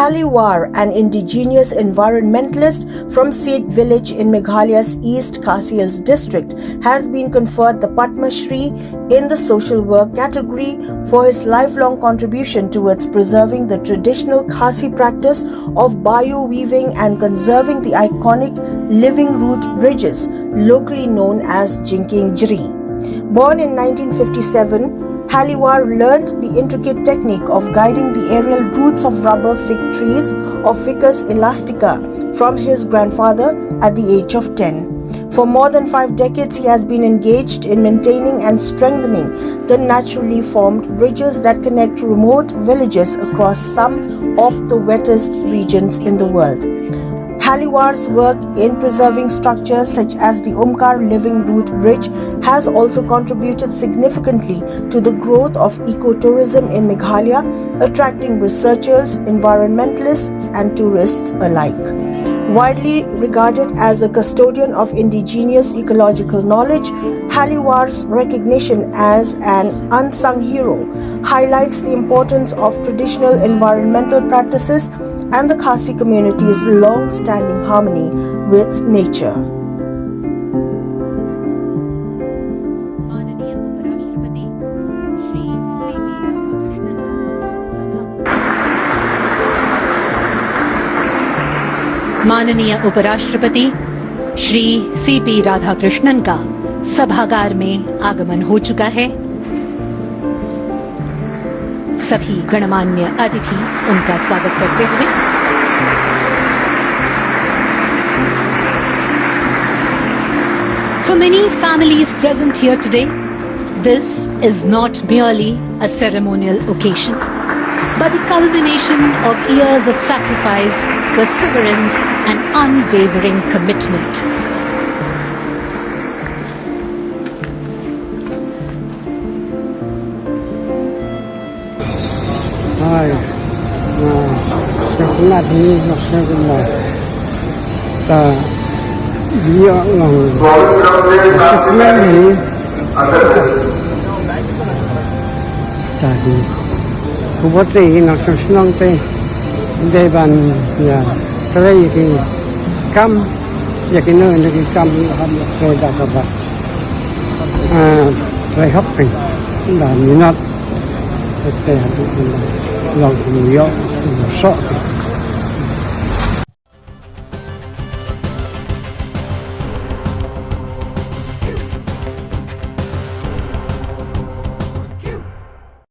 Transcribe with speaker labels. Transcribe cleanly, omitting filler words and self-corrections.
Speaker 1: Hally, an indigenous environmentalist from Seth village in Meghalaya'S East Khasi Hills district, has been conferred the Padma Shri in the social work category for his lifelong contribution towards preserving the traditional Khasi practice of bio-weaving and conserving the iconic living root bridges, locally known as Jinking Jri. Born in 1957, Hally learned the intricate technique of guiding the aerial roots of rubber fig trees or Ficus elastica from his grandfather at the age of 10. For more than 5 decades, he has been engaged in maintaining and strengthening the naturally formed bridges that connect remote villages across some of the wettest regions in the world. Hally's work in preserving structures such as the Omkar Living Root Bridge has also contributed significantly to the growth of ecotourism in Meghalaya, attracting researchers, environmentalists and tourists alike. Widely regarded as a custodian of indigenous ecological knowledge, Hally's recognition as an unsung hero highlights the importance of traditional environmental practices and the Khasi community's long-standing harmony with nature.
Speaker 2: माननीय उपराष्ट्रपति Shri C.P. Radhakrishnan का सभागार में आगमन हो चुका है। सभी गणमान्य अतिथि उनका स्वागत करते हुए For many families present here today, this is not merely a ceremonial occasion, but the culmination of years of sacrifice, perseverance, and unwavering commitment.
Speaker 3: Hi, secondly, kubati na senang te deban ya trai ki kam ya ki no ni kam ham se da ka ba trai hopping da ni not te ha du lo ni yo so